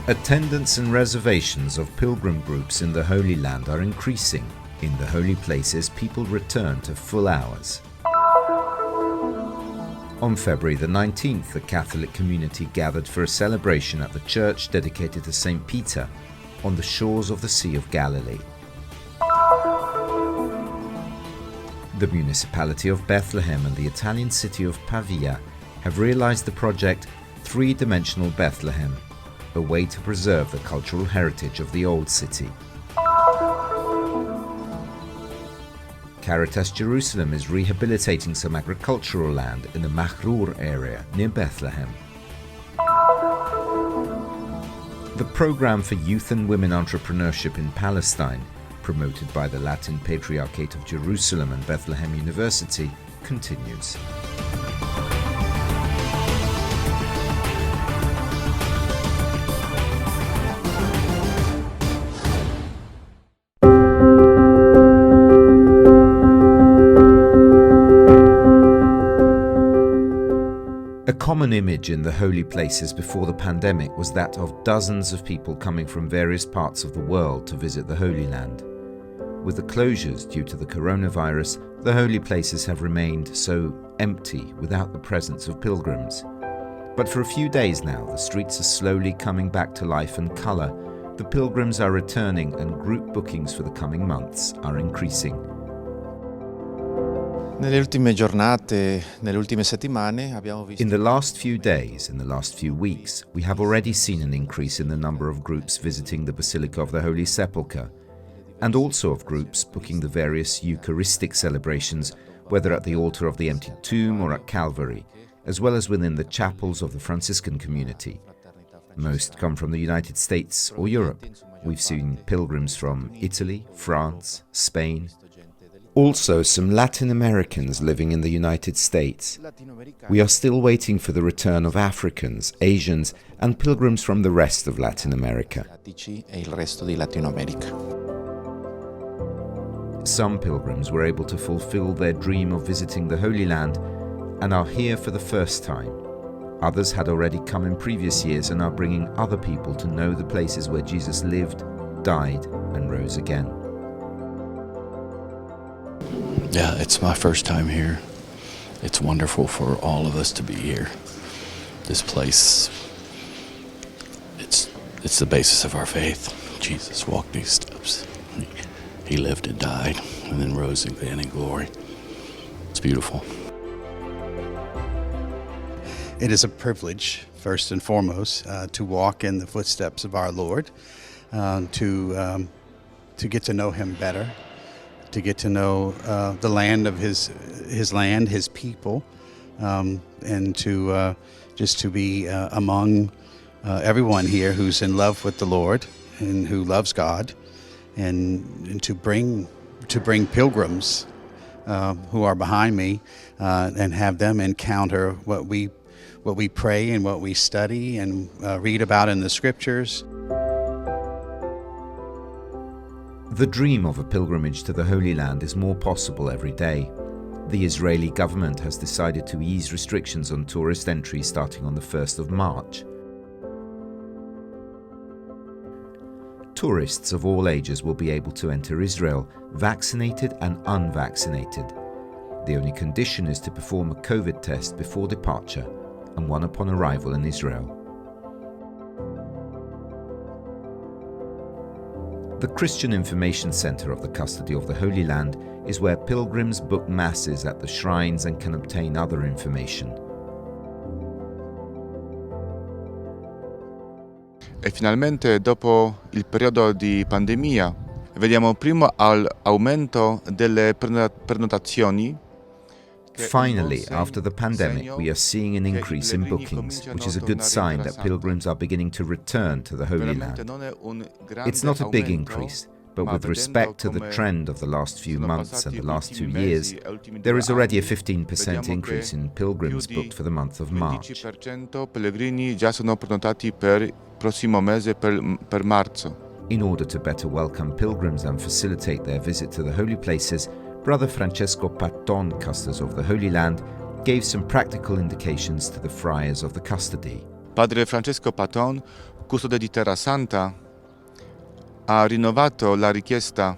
Attendance and reservations of pilgrim groups in the Holy Land are increasing. In the holy places, people return to full hours. On February the 19th, the Catholic community gathered for a celebration at the church dedicated to St. Peter on the shores of the Sea of Galilee. The Municipality of Bethlehem and the Italian city of Pavia have realized the project ThreeDimensional Bethlehem, a way to preserve the cultural heritage of the old city. Caritas Jerusalem is rehabilitating some agricultural land in the Makhroor area near Bethlehem. The program for youth and women entrepreneurship in Palestine, promoted by the Latin Patriarchate of Jerusalem and Bethlehem University, continues. A common image in the holy places before the pandemic was that of dozens of people coming from various parts of the world to visit the Holy Land. With the closures due to the coronavirus, the holy places have remained so empty without the presence of pilgrims. But for a few days now, the streets are slowly coming back to life and colour. The pilgrims are returning and group bookings for the coming months are increasing. In the last few days, in the last few weeks, we have already seen an increase in the number of groups visiting the Basilica of the Holy Sepulchre, and also of groups booking the various Eucharistic celebrations, whether at the altar of the empty tomb or at Calvary, as well as within the chapels of the Franciscan community. Most come from the United States or Europe. We've seen pilgrims from Italy, France, Spain. Also, some Latin Americans living in the United States. We are still waiting for the return of Africans, Asians, and pilgrims from the rest of Latin America. Some pilgrims were able to fulfill their dream of visiting the Holy Land and are here for the first time. Others had already come in previous years and are bringing other people to know the places where Jesus lived, died, and rose again. Yeah, it's my first time here. It's wonderful for all of us to be here. This place, it's the basis of our faith. Jesus walked these steps. He lived and died and then rose again in glory. It's beautiful. It is a privilege, first and foremost, to walk in the footsteps of our Lord, to get to know Him better, to get to know the land of His land, His people, and to just to be among everyone here who's in love with the Lord and who loves God, and to bring pilgrims who are behind me and have them encounter what we pray and what we study and read about in the scriptures. The dream of a pilgrimage to the Holy Land is more possible every day. The Israeli government has decided to ease restrictions on tourist entry starting on the 1st of March. Tourists of all ages will be able to enter Israel, vaccinated and unvaccinated. The only condition is to perform a COVID test before departure and one upon arrival in Israel. The Christian Information Center of the Custody of the Holy Land is where pilgrims book masses at the shrines and can obtain other information. E finalmente, dopo il periodo di pandemia, vediamo primo aumento delle prenotazioni. Finally, after the pandemic, we are seeing an increase in bookings, which is a good sign that pilgrims are beginning to return to the Holy Land. It's not a big increase, but with respect to the trend of the last few months and the last 2 years, there is already a 15% increase in pilgrims booked for the month of March. 15% pellegrini già sono prenotati per prossimo mese per marzo. In order to better welcome pilgrims and facilitate their visit to the holy places, Brother Francesco Patton, custos of the Holy Land, gave some practical indications to the friars of the custody. Padre Francesco Paton, custode di Terra Santa, ha rinnovato la richiesta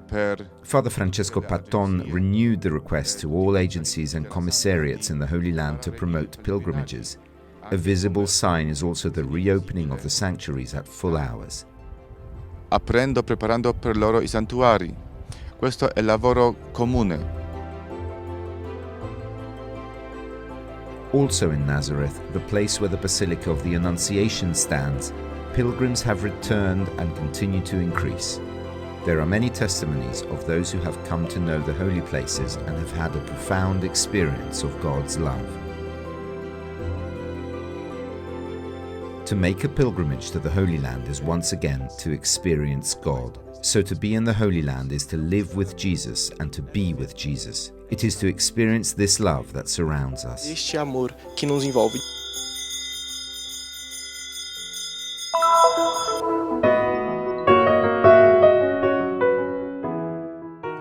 per Father Francesco Paton renewed the request to all agencies and commissariats in the Holy Land to promote pilgrimages. A visible sign is also the reopening of the sanctuaries at full hours. preparando per loro i santuari. Questo è lavoro comune. Also in Nazareth, the place where the Basilica of the Annunciation stands, pilgrims have returned and continue to increase. There are many testimonies of those who have come to know the holy places and have had a profound experience of God's love. To make a pilgrimage to the Holy Land is once again to experience God. So to be in the Holy Land is to live with Jesus and to be with Jesus. It is to experience this love that surrounds us. Este amor que nos envolve.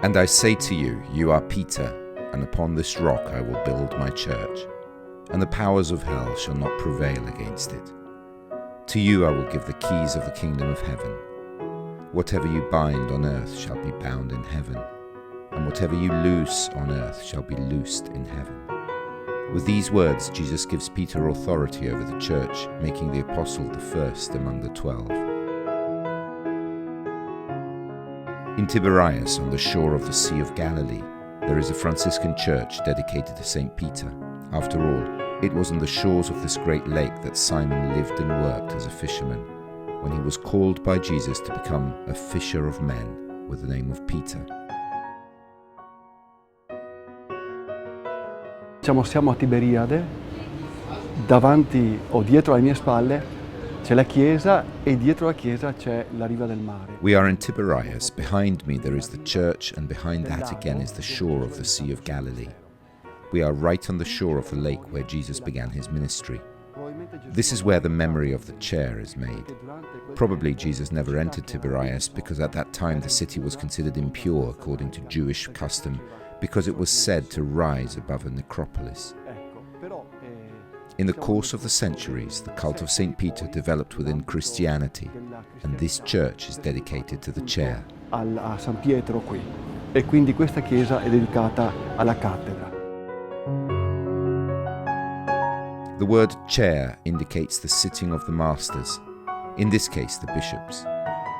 And I say to you, you are Peter, and upon this rock I will build my church, and the powers of hell shall not prevail against it. To you I will give the keys of the kingdom of heaven. Whatever you bind on earth shall be bound in heaven, and whatever you loose on earth shall be loosed in heaven. With these words, Jesus gives Peter authority over the church, making the apostle the first among the 12. In Tiberias, on the shore of the Sea of Galilee, there is a Franciscan church dedicated to St. Peter. After all, it was on the shores of this great lake that Simon lived and worked as a fisherman, when he was called by Jesus to become a fisher of men with the name of Peter. Siamo a Tiberiade, davanti o dietro alle mie spalle c'è la chiesa e dietro la chiesa c'è la riva del mare. We are in Tiberias. Behind me there is the church, and behind that again is the shore of the Sea of Galilee. We are right on the shore of the lake where Jesus began his ministry. This is where the memory of the chair is made. Probably Jesus never entered Tiberias because at that time the city was considered impure according to Jewish custom, because it was said to rise above a necropolis. In the course of the centuries, the cult of St. Peter developed within Christianity, and this church is dedicated to the chair. A San Pietro qui. E quindi questa chiesa è dedicata alla cattedra. The word chair indicates the sitting of the masters, in this case the bishops.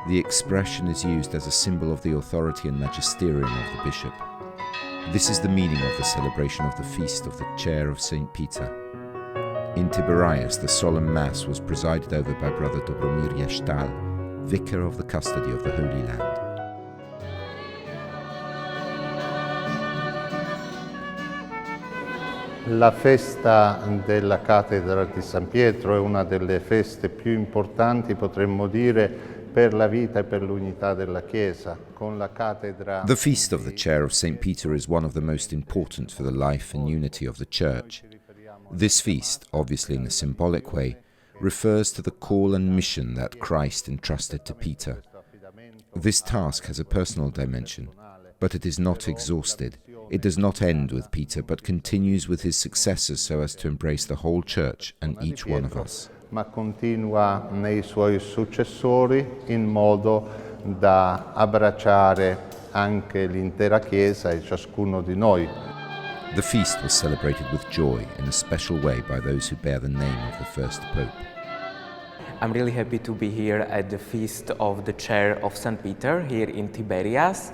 The expression is used as a symbol of the authority and magisterium of the bishop. This is the meaning of the celebration of the feast of the chair of St. Peter. In Tiberias, the solemn Mass was presided over by Brother Dobromir Yashtal, vicar of the custody of the Holy Land. La festa della cattedra di San Pietro è una delle feste più importanti, potremmo dire, per la vita e per l'unità della Chiesa. Con la cattedra. The feast of the chair of St. Peter is one of the most important for the life and unity of the Church. This feast, obviously in a symbolic way, refers to the call and mission that Christ entrusted to Peter. This task has a personal dimension, but it is not exhausted. It does not end with Peter, but continues with his successors so as to embrace the whole Church and each one of us. Ma continua nei suoi successori in modo da abbracciare anche l'intera Chiesa e ciascuno di noi. The feast was celebrated with joy in a special way by those who bear the name of the first Pope. I'm really happy to be here at the feast of the Chair of St. Peter here in Tiberias.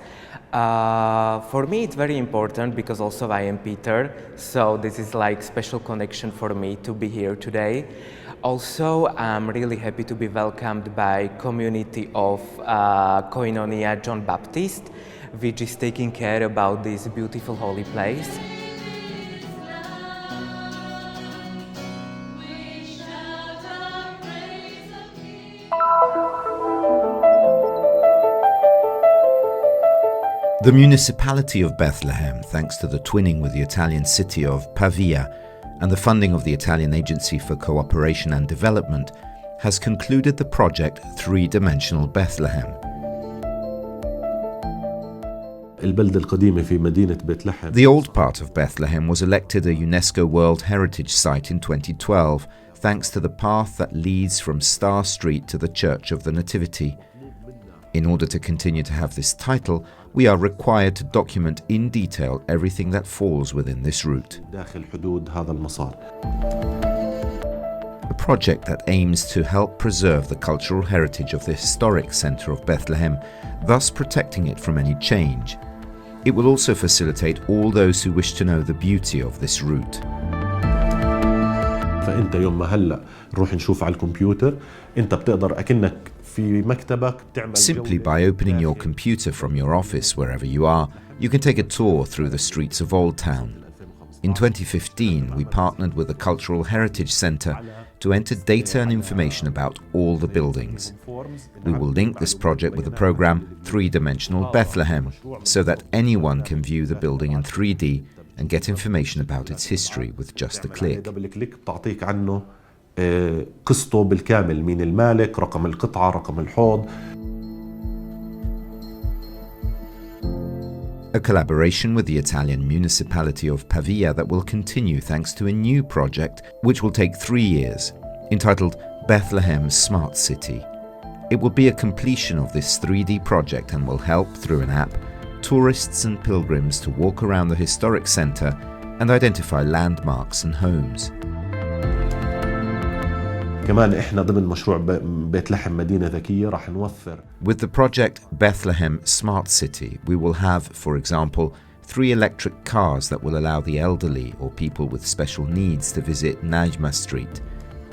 For me it's very important because also I am Peter, so this is like special connection for me to be here today. Also, I'm really happy to be welcomed by community of Koinonia John Baptist, which is taking care about this beautiful holy place. The Municipality of Bethlehem, thanks to the twinning with the Italian city of Pavia and the funding of the Italian Agency for Cooperation and Development, has concluded the project ThreeDimensional Bethlehem. البلدة القديمة في مدينة بيتلحم. The old part of Bethlehem was elected a UNESCO World Heritage Site in 2012, thanks to the path that leads from Star Street to the Church of the Nativity. In order to continue to have this title, we are required to document in detail everything that falls within this route. داخل حدود هذا المسار. A project that aims to help preserve the cultural heritage of the historic centre of Bethlehem, thus protecting it from any change. It will also facilitate all those who wish to know the beauty of this route. فأنت يوم ما هلأ نروح نشوف على الكمبيوتر أنت بتقدر أكنك في مكتبك تعمل. Simply by opening your computer from your office wherever you are, you can take a tour through the streets of Old Town. In 2015, we partnered with the Cultural Heritage Centre to enter data and information about all the buildings. We will link this project with the programme ThreeDimensional Bethlehem, so that anyone can view the building in 3D and get information about its history with just a click. تعطيك عنه قصته بالكامل، مين المالك، رقم القطعة، رقم الحوض. A collaboration with the Italian Municipality of Pavia that will continue thanks to a new project which will take 3 years, entitled Bethlehem Smart City. It will be a completion of this 3D project and will help, through an app, tourists and pilgrims to walk around the historic centre and identify landmarks and homes. كمان احنا ضمن مشروع بيتلحم مدينة ذكية راح نوفر. With the project Bethlehem Smart City, we will have, for example, 3 electric cars that will allow the elderly or people with special needs to visit Najma Street,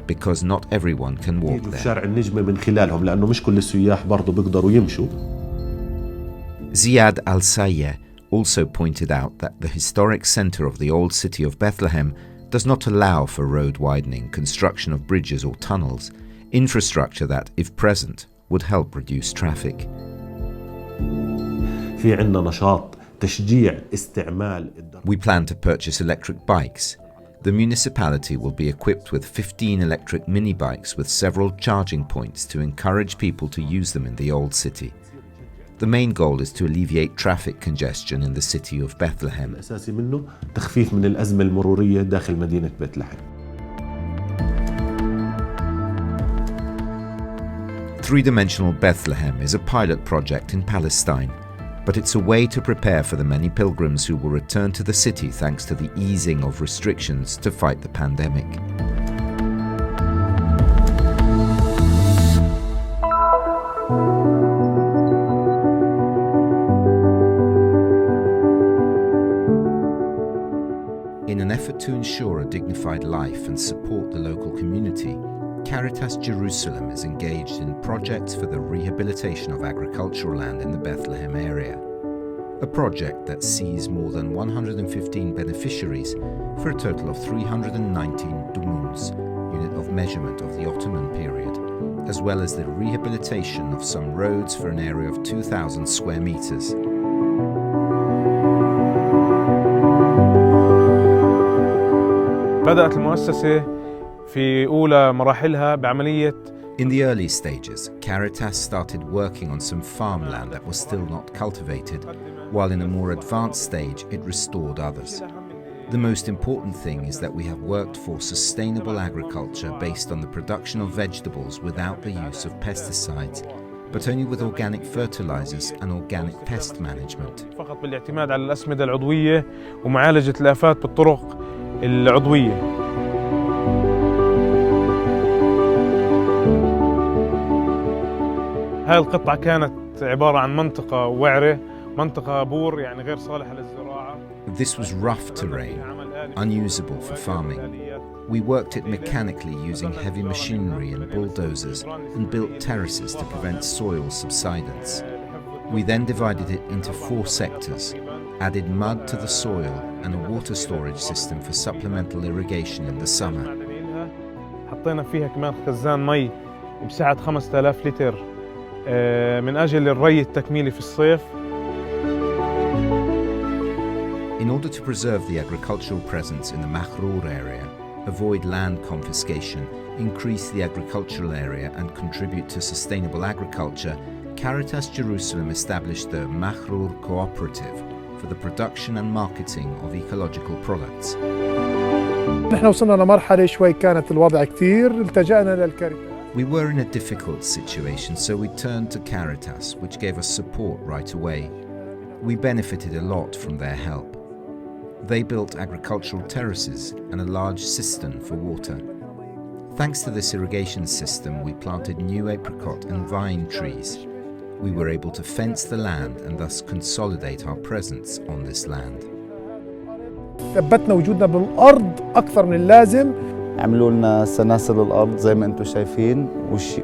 because not everyone can walk there. شارع النجمة من خلالهم لأنه مش كل السياح برضو بيقدروا يمشوا. Ziad Al-Sayeh also pointed out that the historic centre of the old city of Bethlehem does not allow for road widening, construction of bridges or tunnels, infrastructure that, if present, would help reduce traffic. في عندنا نشاط تشجيع استعمال. We plan to purchase electric bikes. The municipality will be equipped with 15 electric mini bikes with several charging points to encourage people to use them in the old city. The main goal is to alleviate traffic congestion in the city of Bethlehem. الأساسي منه تخفيف من الأزمة المرورية داخل مدينة بيتلحم. Three-Dimensional Bethlehem is a pilot project in Palestine, but it's a way to prepare for the many pilgrims who will return to the city thanks to the easing of restrictions to fight the pandemic. In an effort to ensure a dignified life and support the local community, Caritas Jerusalem is engaged in projects for the rehabilitation of agricultural land in the Bethlehem area. A project that sees more than 115 beneficiaries for a total of 319 dumus, unit of measurement of the Ottoman period, as well as the rehabilitation of some roads for an area of 2,000 square meters. بدأت المؤسسة في أولى مراحلها بعملية. In the early stages, Caritas started working on some farmland that was still not cultivated, while in a more advanced stage it restored others. The most important thing is that we have worked for sustainable agriculture based on the production of vegetables without the use of pesticides, but only with organic fertilizers and organic pest management. فقط بالاعتماد على الأسمدة العضوية ومعالجة الآفات بالطرق العضوية. هاي القطعة كانت عبارة عن منطقة وعرة، منطقة بور يعني غير صالحة للزراعة. This was rough terrain, unusable for farming. We worked it mechanically using heavy machinery and bulldozers and built terraces to prevent soil subsidence. We then divided it into 4 sectors, added mud to the soil and a water storage system for supplemental irrigation in the summer. حطينا فيها كمان خزان مي بسعة 5000 لتر من أجل الري التكميلي في الصيف. In order to preserve the agricultural presence in the Makhroor area, avoid land confiscation, increase the agricultural area and contribute to sustainable agriculture, Caritas Jerusalem established the Makhroor cooperative for the production and marketing of ecological products. نحن وصلنا لمرحلة شوي كانت الوضع كثير التجأنا للكاريتاس. We were in a difficult situation, so we turned to Caritas, which gave us support right away. We benefited a lot from their help. They built agricultural terraces and a large cistern for water. Thanks to this irrigation system, we planted new apricot and vine trees. We were able to fence the land and thus consolidate our presence on this land. ثبتنا وجودنا بالأرض أكثر من اللازم. عملوا لنا سناسل الأرض زي ما أنتم شايفين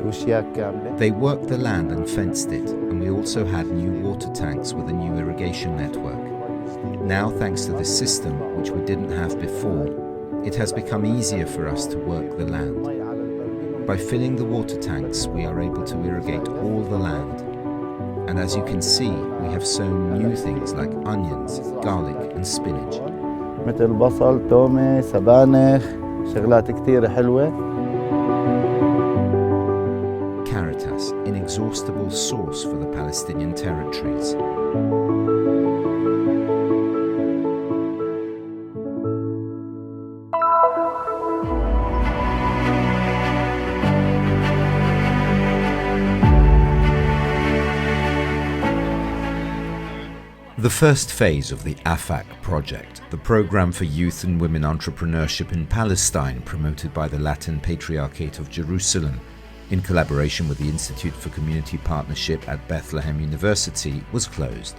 وشياك كاملة. They worked the land and fenced it, and we also had new water tanks with a new irrigation network. Now, thanks to this system, which we didn't have before, it has become easier for us to work the land. By filling the water tanks, we are able to irrigate all the land. And as you can see, we have sown new things like onions, garlic and spinach. مثل بصل، تومة، سبانخ، شغلات كتير حلوة. Caritas, inexhaustible source for the Palestinian territories. The first phase of the Afaq Project, the program for youth and women entrepreneurship in Palestine promoted by the Latin Patriarchate of Jerusalem, in collaboration with the Institute for Community Partnership at Bethlehem University, was closed.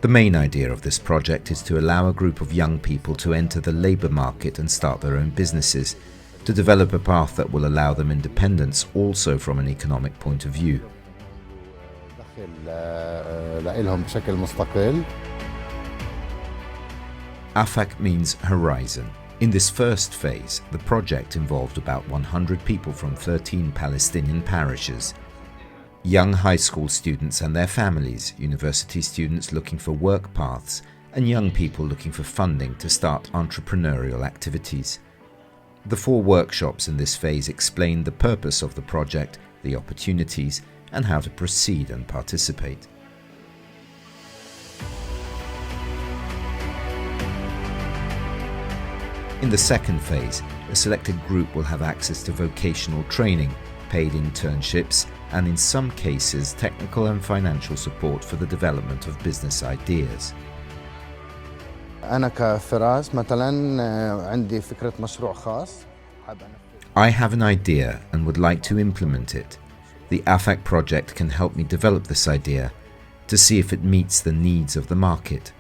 The main idea of this project is to allow a group of young people to enter the labour market and start their own businesses, to develop a path that will allow them independence also from an economic point of view. Afaq means horizon. In this first phase, the project involved about 100 people from 13 Palestinian parishes. Young high school students and their families, university students looking for work paths, and young people looking for funding to start entrepreneurial activities. The 4 workshops in this phase explain the purpose of the project, the opportunities, and how to proceed and participate. In the second phase, a selected group will have access to vocational training, paid internships, and in some cases, technical and financial support for the development of business ideas. أنا كفراس مثلاً عندي فكرة مشروع خاص. I have an idea and would like to implement it. The Afaq project can help me develop this idea to see if it meets the needs of the market.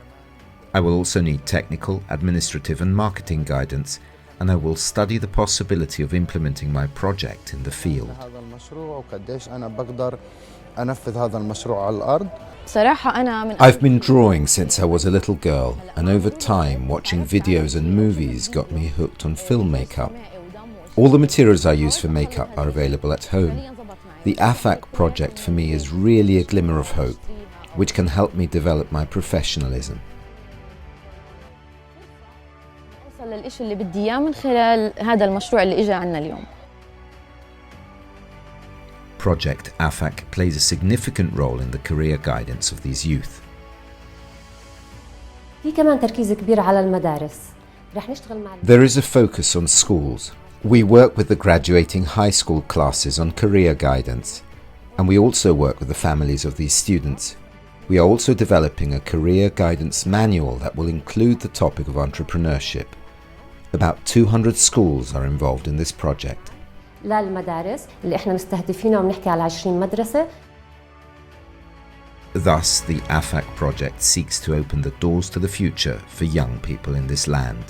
I will also need technical, administrative and marketing guidance, and I will study the possibility of implementing my project in the field. I've been drawing since I was a little girl, and over time watching videos and movies got me hooked on film makeup. All the materials I use for makeup are available at home. The Afaq project for me is really a glimmer of hope, which can help me develop my professionalism. للإشي اللي بدي إياه من خلال هذا المشروع اللي إجا عنا اليوم. Project Afaq plays a significant role in the career guidance of these youth. في كمان تركيز كبير على المدارس. رح نشتغل مع There is a focus on schools. We work with the graduating high school classes on career guidance, and we also work with the families of these students. We are also developing a career guidance manual that will include the topic of entrepreneurship. About 200 schools are involved in this project. للمدارس اللي احنا مستهدفينها وبنحكي على 20 مدرسة. Thus, the Afaq project seeks to open the doors to the future for young people in this land.